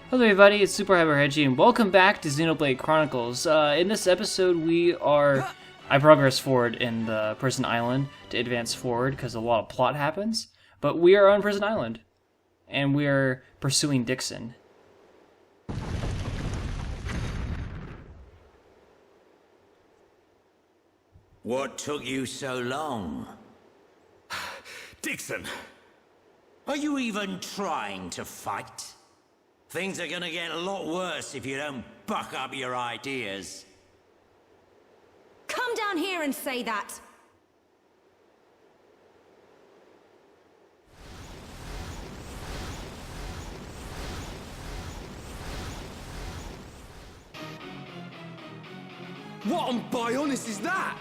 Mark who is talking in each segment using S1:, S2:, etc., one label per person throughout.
S1: Hello everybody, it's SuperHyperHedgey and welcome back to Xenoblade Chronicles. In this episode I progress forward in the Prison Island to advance forward because a lot of plot happens. But we are on Prison Island and we are pursuing DIckson.
S2: What took you so long?
S3: DIckson!
S2: Are you even trying to fight? Things are gonna get a lot worse if you don't buck up your ideas.
S4: Come down here and say that!
S3: What on Bionis is that?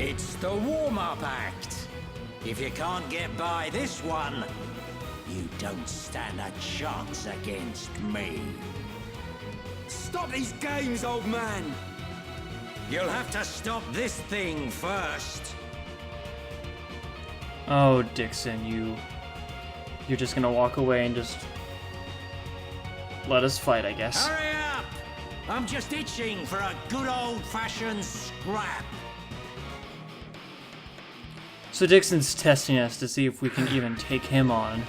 S2: It's the warm-up act. If you can't get by this one, you don't stand a chance against me.
S3: Stop these games, old man!
S2: You'll have to stop this thing first.
S1: Oh, DIckson, you're just gonna walk away and just let us fight, I guess.
S2: Hurry up! I'm just itching for a good old-fashioned scrap.
S1: So DIckson's testing us to see if we can even take him on.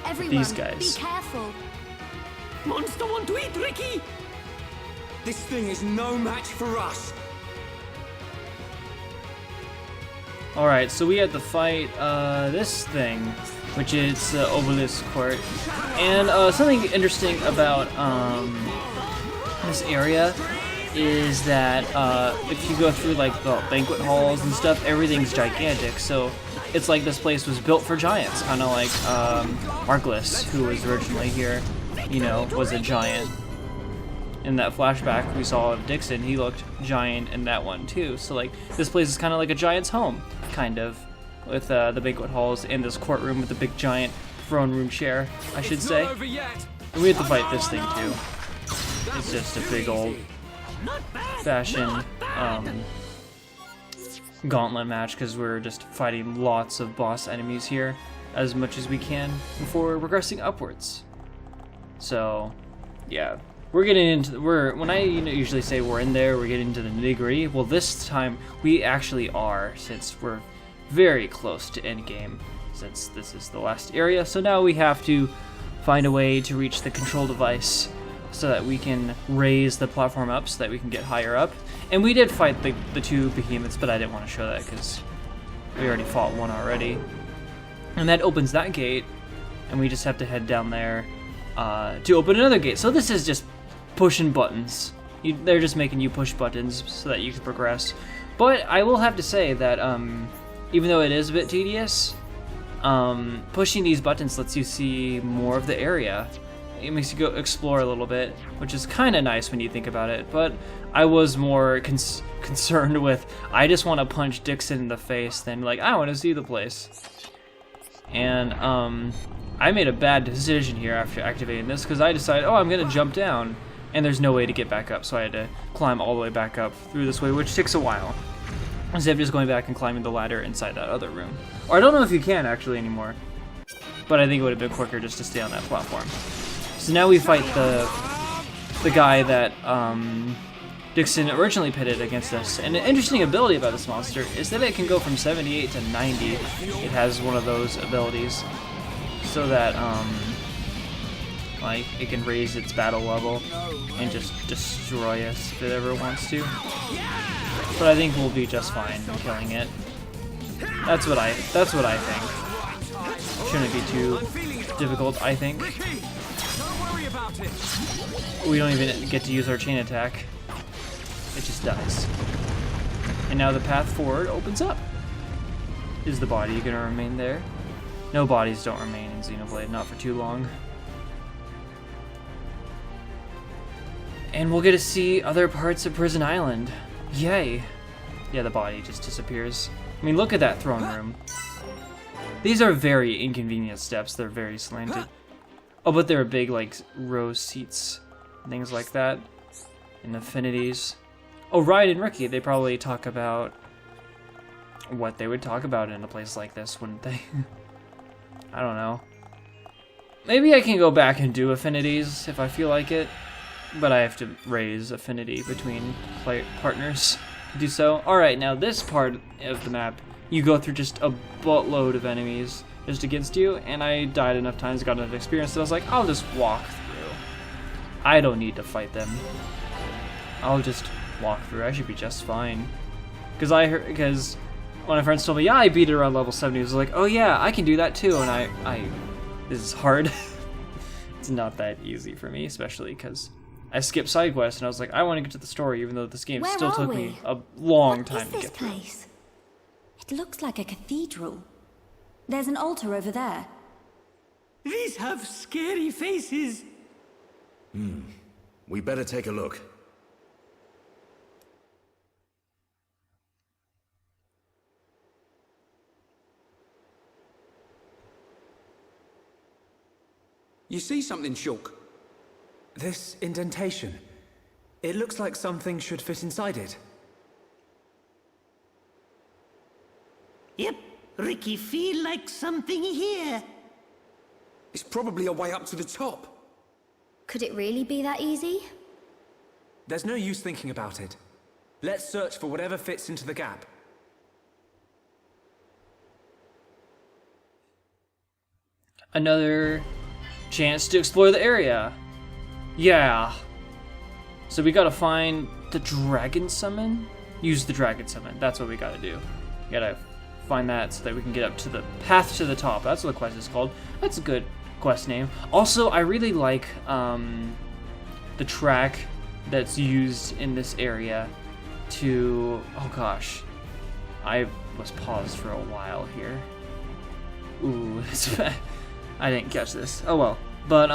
S4: Everyone,
S1: These guys.
S4: be careful.
S3: Monster want to eat Ricky! This thing is no match for us.
S1: Alright, so we had to fight this thing, which is Obelisk Court. And something interesting about this area is that if you go through like the banquet halls and stuff, everything's gigantic. So it's like this place was built for giants, kind of like Arkless, who was originally here, you know, was a giant. In that flashback we saw of DIckson, he looked giant in that one too. So like this place is kind of like a giant's home, kind of, with the banquet halls and this courtroom with the big giant throne room chair, I should say. And we have to fight this thing too. It's just a big old fashion gauntlet match because we're just fighting lots of boss enemies here as much as we can before progressing upwards. So yeah, we're getting into when I usually say we're in there, we're getting into the nitty-gritty. Well, this time we actually are, since we're very close to endgame, since this is the last area. So now we have to find a way to reach the control device so that we can raise the platform up so that we can get higher up. And we did fight the two behemoths, but I didn't want to show that because we already fought one already. And that opens that gate, and we just have to head down there to open another gate. So this is just pushing buttons. They're just making you push buttons so that you can progress. But I will have to say that even though it is a bit tedious, pushing these buttons lets you see more of the area. It makes you go explore a little bit, which is kind of nice when you think about it. But I was more concerned with, I just want to punch DIckson in the face than like, I want to see the place. And I made a bad decision here after activating this because I decided, oh, I'm going to jump down. And there's no way to get back up, so I had to climb all the way back up through this way, which takes a while. Instead of just going back and climbing the ladder inside that other room. Or I don't know if you can actually anymore. But I think it would have been quicker just to stay on that platform. So now we fight the guy that DIckson originally pitted against us. And an interesting ability about this monster is that it can go from 78 to 90. It has one of those abilities. So that like it can raise its battle level and just destroy us if it ever wants to. But I think we'll be just fine killing it. That's what I think. Shouldn't be too difficult, I think. We don't even get to use our chain attack. It just dies. And now the path forward opens up. Is the body gonna remain there? No bodies don't remain in Xenoblade, not for too long. And we'll get to see other parts of Prison Island. Yay! Yeah, the body just disappears. I mean, look at that throne room. These are very inconvenient steps. They're very slanted. Oh, but there are big, like, row seats, things like that, and affinities. Oh, Ryan and Ricky, they probably talk about what they would talk about in a place like this, wouldn't they? I don't know. Maybe I can go back and do affinities if I feel like it, but I have to raise affinity between partners to do so. Alright, now this part of the map, you go through just a buttload of enemies just against you, and I died enough times, got enough experience, that I was like, I'll just walk through. I don't need to fight them. I'll just walk through. I should be just fine. Because when my friends told me, yeah, I beat it around level 70, I was like, oh yeah, I can do that too, and this is hard. It's not that easy for me, especially because I skipped side quests, and I was like, I want to get to the story, even though this game still took me a long time to get through.
S4: What is this place? It looks like a cathedral. There's an altar over there.
S3: These have scary faces.
S5: We better take a look.
S3: You see something, Shulk?
S6: This indentation. It looks like something should fit inside it.
S2: Yep, Ricky feel like something here.
S3: It's probably a way up to the top.
S4: Could it really be that easy?
S6: There's no use thinking about it. Let's search for whatever fits into the gap.
S1: Another chance to explore the area. Yeah. So we gotta find the dragon summon? Use the dragon summon. That's what we gotta do. We gotta find that so that we can get up to the path to the top. That's what the quest is called. That's a good quest name. Also, I really like the track that's used in this area to... Oh gosh. I was paused for a while here. Ooh, that's bad. I didn't catch this. Oh well. But,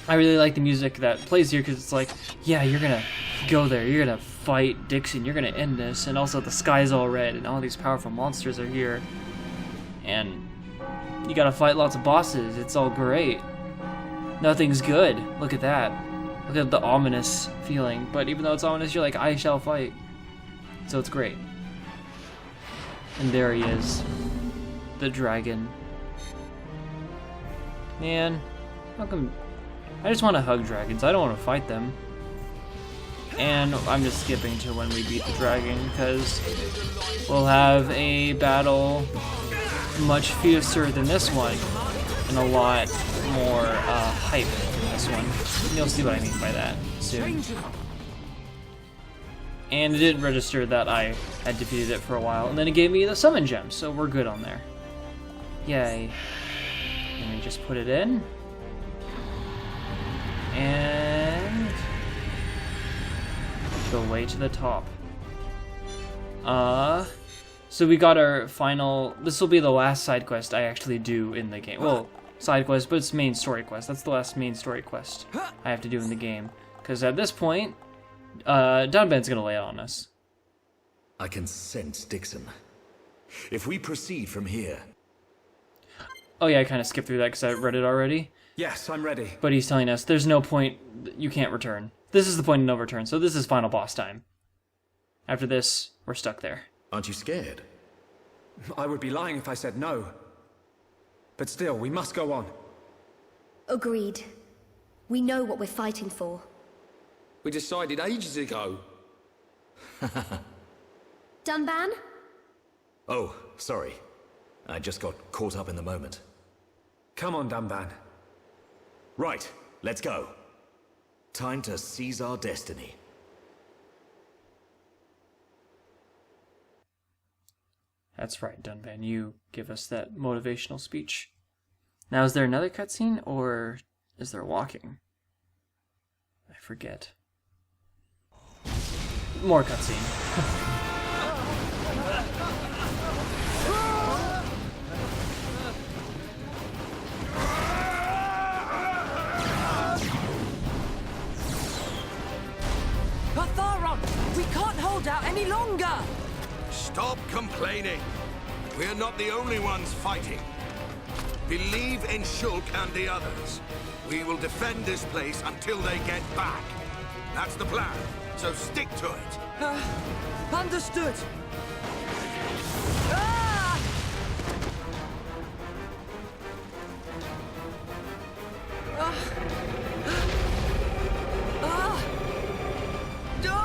S1: I really like the music that plays here because it's like, yeah, you're gonna go there, you're gonna fight DIckson, you're gonna end this, and also the sky's all red, and all these powerful monsters are here. And you gotta fight lots of bosses, it's all great. Nothing's good. Look at that. Look at the ominous feeling. But even though it's ominous, you're like, I shall fight. So it's great. And there he is. The dragon. Man, how come... I just want to hug dragons, I don't want to fight them. And I'm just skipping to when we beat the dragon, because we'll have a battle much fiercer than this one, and a lot more hype than this one. And you'll see what I mean by that soon. And it didn't register that I had defeated it for a while, and then it gave me the summon gem, so we're good on there. Yay. Let me just put it in. And the way to the top. So we got our final... This will be the last side quest I actually do in the game. Well, side quest, but it's main story quest. That's the last main story quest I have to do in the game. Because at this point, Dunban's gonna lay it on us.
S5: I can sense DIckson. If we proceed from here...
S1: Oh yeah, I kind of skipped through that because I read it already.
S6: Yes, I'm ready.
S1: But he's telling us there's no point, you can't return. This is the point of no return, so this is final boss time. After this, we're stuck there.
S5: Aren't you scared?
S6: I would be lying if I said no. But still, we must go on.
S4: Agreed. We know what we're fighting for.
S3: We decided ages ago.
S4: Dunban?
S5: Oh, sorry. I just got caught up in the moment.
S6: Come on, Dunban.
S5: Right, let's go. Time to seize our destiny.
S1: That's right, Dunban. You give us that motivational speech. Now, is there another cutscene, or is there walking? I forget. More cutscene.
S7: We can't hold out any longer!
S8: Stop complaining. We're not the only ones fighting. Believe in Shulk and the others. We will defend this place until they get back. That's the plan, so stick to it.
S7: Understood. Ah! Ah! Ah! Ah!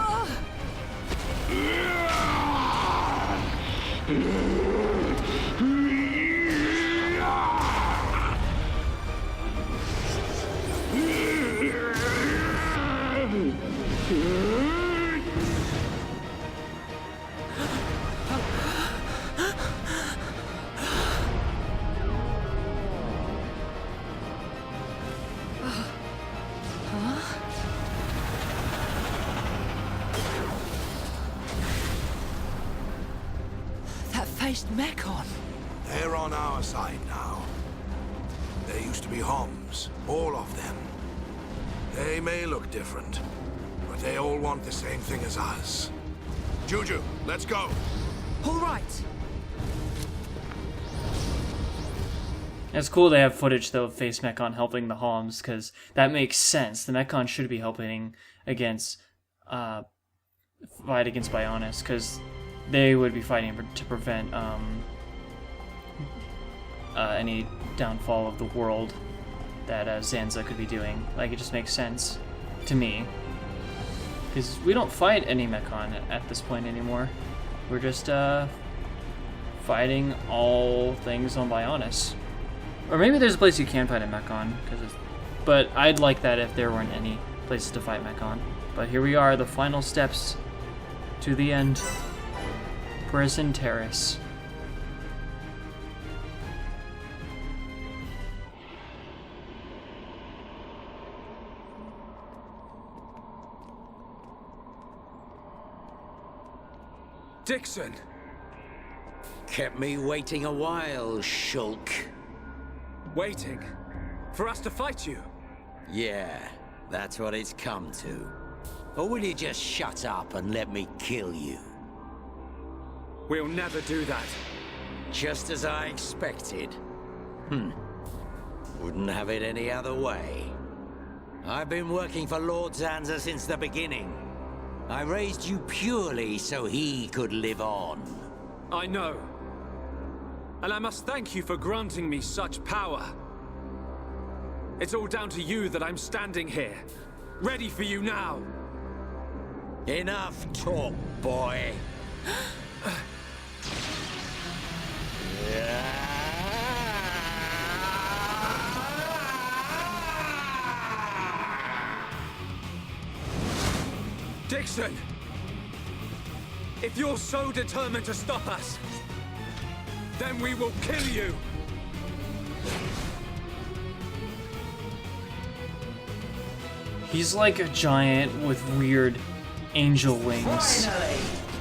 S7: That faced Mekon.
S8: They're on our side now. There used to be Homs, all of them. They may look different, but they all want the same thing as us. Juju, let's go.
S7: All right.
S1: It's cool they have footage though of Face Mekon helping the Homs, because that makes sense. The Mekon should be helping against fight against Bionis, because they would be fighting to prevent any downfall of the world that Zanza could be doing. Like, it just makes sense to me, because we don't fight any Mekon at this point anymore. We're just fighting all things on Bionis. Or maybe there's a place you can fight a Mekon, but I'd like that if there weren't any places to fight Mekon. But here we are, the final steps to the end. Prison Terrace.
S6: DIckson!
S2: Kept me waiting a while, Shulk.
S6: Waiting? For us to fight you?
S2: Yeah, that's what it's come to. Or will you just shut up and let me kill you?
S6: We'll never do that.
S2: Just as I expected. Wouldn't have it any other way. I've been working for Lord Zanza since the beginning. I raised you purely so he could live on.
S6: I know. And I must thank you for granting me such power. It's all down to you that I'm standing here, ready for you now.
S2: Enough talk, boy.
S6: DIckson! If you're so determined to stop us, then we will kill you!
S1: He's like a giant with weird angel wings.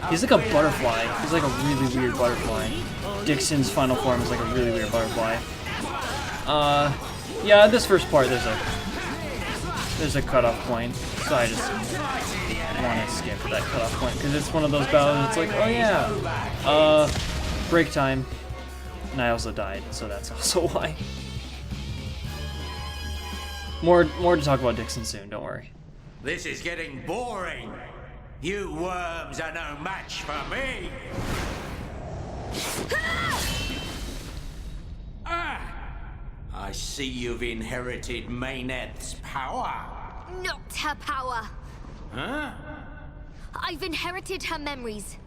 S1: He's like a butterfly. He's like a really weird butterfly. DIckson's final form is like a really weird butterfly. Yeah, this first part there's a cutoff point, so I just want to skip that cutoff point because it's one of those battles. It's like, oh yeah, break time, and I also died, so that's also why. More to talk about DIckson soon. Don't worry.
S2: This is getting boring. You worms are no match for me. I see you've inherited Mayneth's power.
S9: Not her power.
S2: Huh?
S9: I've inherited her memories.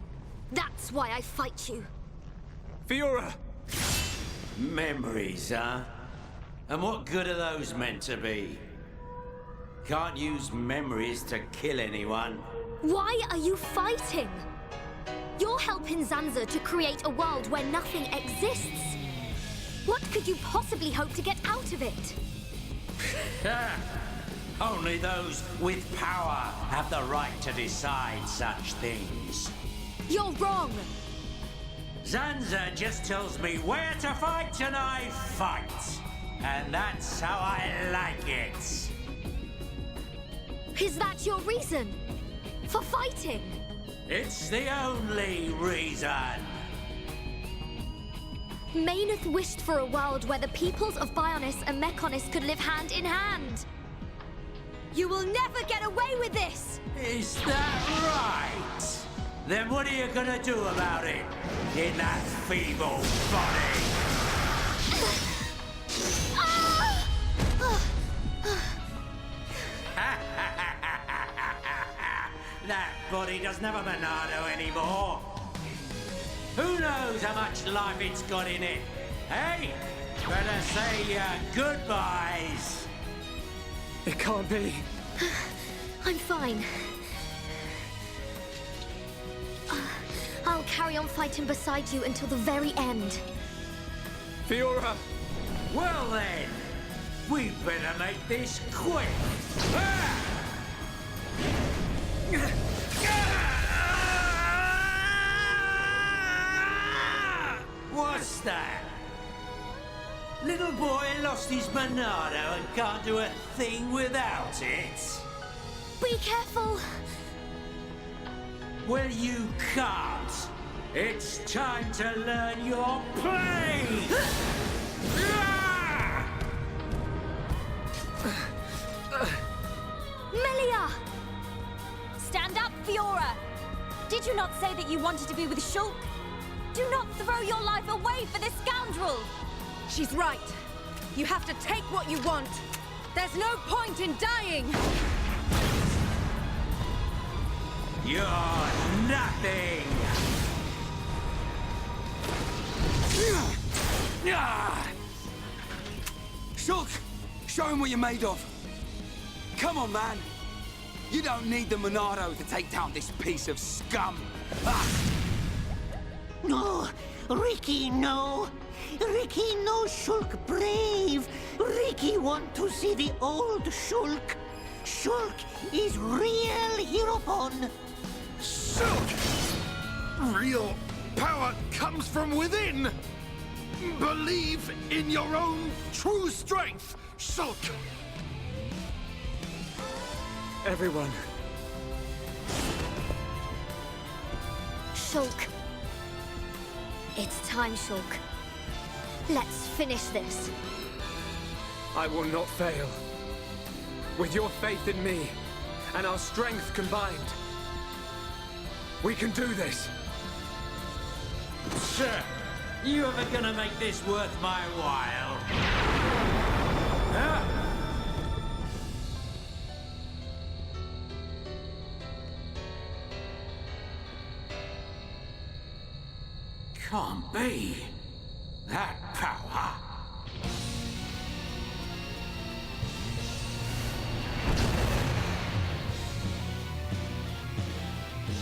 S9: That's why I fight you.
S6: Fiora!
S2: Memories, huh? And what good are those meant to be? Can't use memories to kill anyone.
S9: Why are you fighting? You're helping Zanza to create a world where nothing exists. What could you possibly hope to get out of it?
S2: Only those with power have the right to decide such things.
S9: You're wrong.
S2: Zanza just tells me where to fight and I fight. And that's how I like it.
S9: Is that your reason for fighting?
S2: It's the only reason.
S9: Maynooth wished for a world where the peoples of Bionis and Mechonis could live hand in hand. You will never get away with this!
S2: Is that right? Then what are you gonna do about it? In that feeble body? That body doesn't have a Monado anymore. Who knows how much life it's got in it? Hey, better say your goodbyes.
S6: It can't be.
S9: I'm fine. I'll carry on fighting beside you until the very end.
S6: Fiora!
S2: Well then, we better make this quick. What's that? Little boy lost his Monado and can't do a thing without it.
S9: Be careful!
S2: Well, you can't. It's time to learn your play!
S9: Melia!
S7: Stand up, Fiora! Did you not say that you wanted to be with Shulk? Do not throw your life away for this scoundrel!
S10: She's right. You have to take what you want. There's no point in dying!
S2: You're nothing!
S3: Shulk, show him what you're made of. Come on, man. You don't need the Monado to take down this piece of scum.
S11: No, Ricky, no. Ricky, no Shulk brave. Ricky want to see the old Shulk. Shulk is real Heropon.
S8: Shulk! Real power comes from within. Believe in your own true strength, Shulk.
S6: Everyone.
S9: Shulk. It's time, Shulk. Let's finish this.
S6: I will not fail. With your faith in me and our strength combined, we can do this.
S2: Sir, you ever gonna make this worth my while? Huh? Can't be. That power.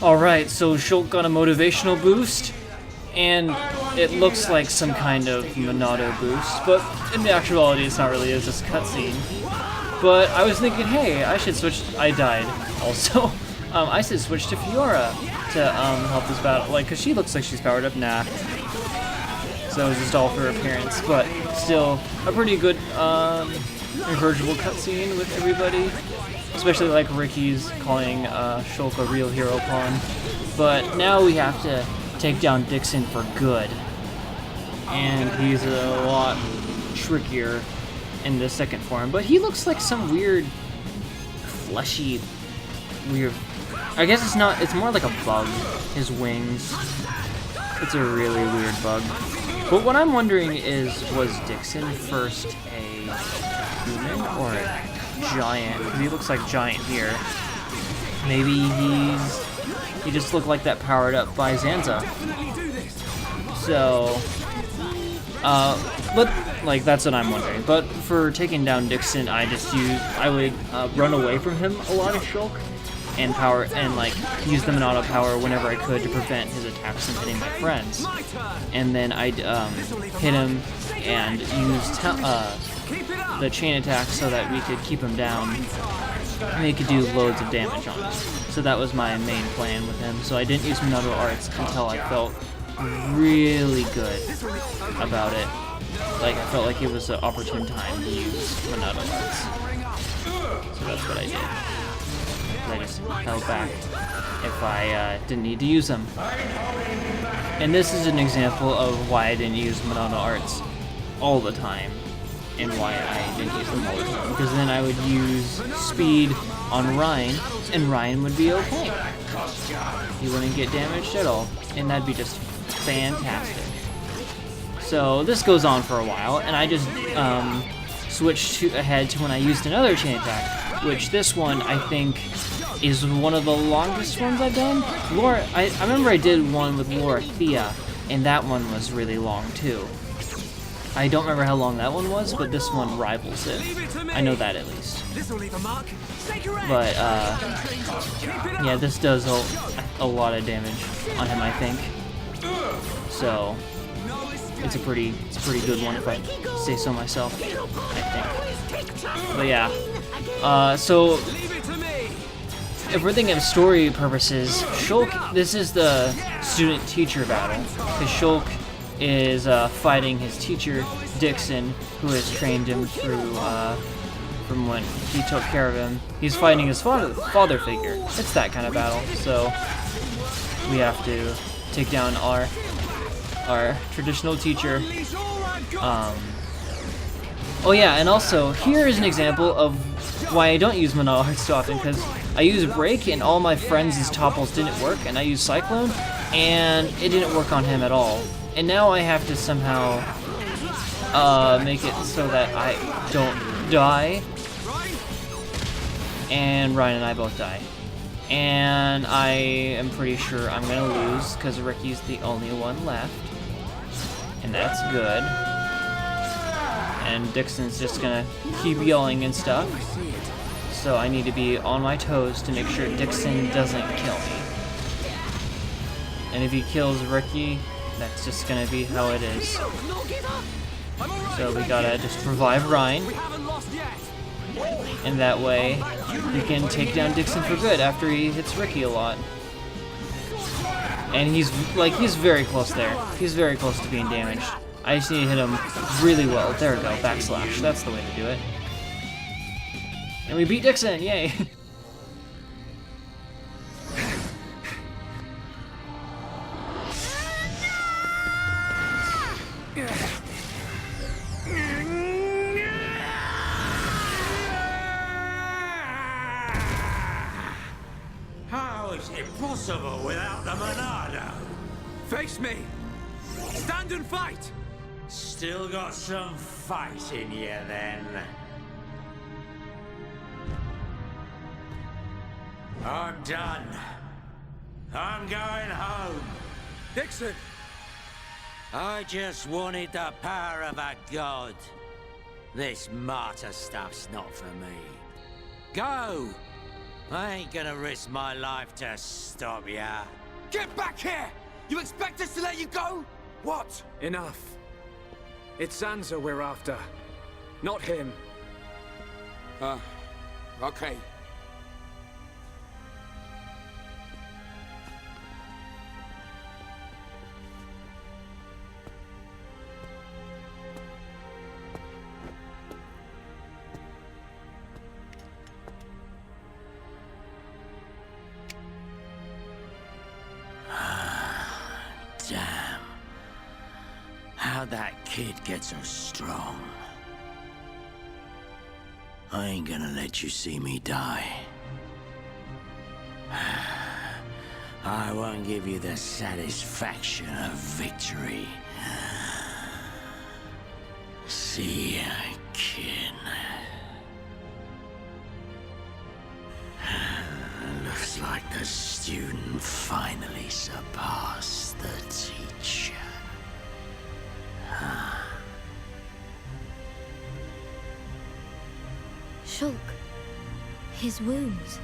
S1: Alright, so Shulk got a motivational boost, and it looks like some kind of Monado boost, but in actuality it's not really, it's just a cutscene. But I was thinking, hey, I should switch, I died also, I should switch to Fiora to help this battle, like, cause she looks like she's powered up, nah. So it was just all for appearance, but still a pretty good, encourageable cutscene with everybody. Especially like Ricky's calling Shulk a real hero pawn. But now we have to take down DIckson for good. And he's a lot trickier in the second form. But he looks like some weird, fleshy, weird... I guess it's not, it's more like a bug. His wings. It's a really weird bug. But what I'm wondering is, was DIckson first a human or a giant? Because he looks like giant here. Maybe he just looked like that powered up by Zanza. So, but like that's what I'm wondering. But for taking down DIckson, I would run away from him a lot of Shulk and power and like use the Monado power whenever I could to prevent his attacks from hitting my friends. And then I'd hit him and use the chain attack so that we could keep him down and he could do loads of damage on us. So that was my main plan with him. So I didn't use Monado arts until I felt really good about it. Like I felt like it was an opportune time to use Monado arts. So that's what I did. I just held back if I didn't need to use them. And this is an example of why I didn't use Monado Arts all the time, and why I didn't use them all the time. Because then I would use speed on Ryan, and Ryan would be okay. He wouldn't get damaged at all, and that'd be just fantastic. So this goes on for a while, and I just switched ahead to when I used another chain attack, which this one I think is one of the longest ones I've done. Laura, I remember I did one with Laura Thea, and that one was really long too. I don't remember how long that one was, but this one rivals it. I know that at least. But yeah, this does a lot of damage on him, I think. So it's a pretty good one if I say so myself, I think. But yeah, so if we're thinking of story purposes, Shulk, this is the student-teacher battle, because Shulk is fighting his teacher, DIckson, who has trained him through, from when he took care of him. He's fighting his father figure. It's that kind of battle, so we have to take down our traditional teacher. Oh yeah, and also, here is an example of why I don't use Monado Arts too often, because I use Break and all my friends' topples didn't work, and I used Cyclone, and it didn't work on him at all. And now I have to somehow make it so that I don't die, and Ryan and I both die. And I am pretty sure I'm gonna lose, because Ricky's the only one left, and that's good. And DIckson's just gonna keep yelling and stuff. So I need to be on my toes to make sure DIckson doesn't kill me. And if he kills Ricky, that's just gonna be how it is. So we gotta just revive Ryan. And that way, we can take down DIckson for good after he hits Ricky a lot. And he's very close there. He's very close to being damaged. I just need to hit him really well. There we go, backslash. That's the way to do it. And we beat DIckson, yay!
S2: How is it possible without the Monado?
S6: Face me! Stand and fight!
S2: Still got some fight in you then. I'm done. I'm going home.
S6: DIckson!
S2: I just wanted the power of a god. This martyr stuff's not for me. Go! I ain't gonna risk my life to stop ya.
S3: Get back here! You expect us to let you go? What?
S6: Enough. It's Zanza we're after, not him.
S3: Okay.
S2: Damn. How'd that kid get so strong? I ain't gonna let you see me die. I won't give you the satisfaction of victory. See ya, kid. Looks like the student finally surpassed the teacher.
S9: Shulk, his wounds.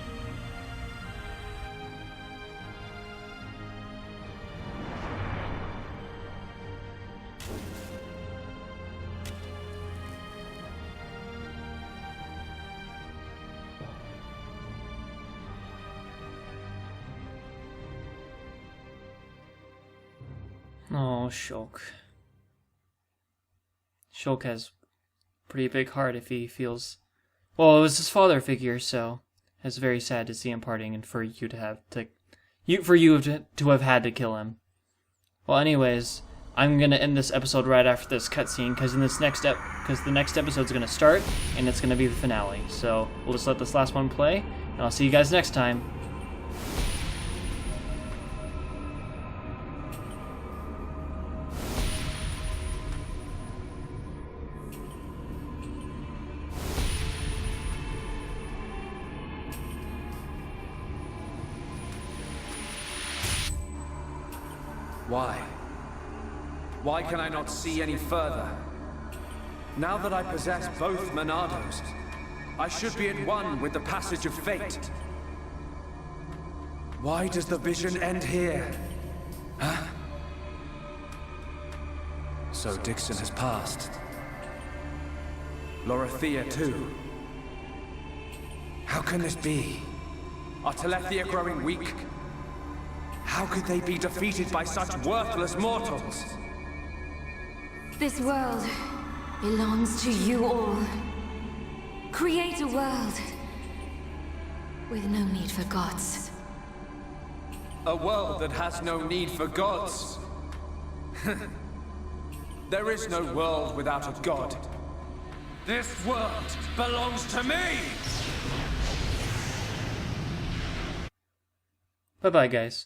S1: Oh, Shulk. Shulk has pretty big heart if he feels... Well, it was his father figure, so It's very sad to see him parting, and for you to have had to kill him. Well, anyways, I'm gonna end this episode right after this cutscene, because the next episode's gonna start, and it's gonna be the finale. So we'll just let this last one play, and I'll see you guys next time.
S6: Why? Why can I not see any further? Now that I possess both Monados, I should be at one with the passage of fate. Why does the vision end here? Huh? So DIckson has passed. Lorithia too. How can this be? Are Telethia growing weak? How could they be defeated by such worthless mortals?
S7: This world belongs to you all. Create a world with no need for gods.
S6: A world that has no need for gods. There is no world without a god. This world belongs to me!
S1: Bye-bye, guys.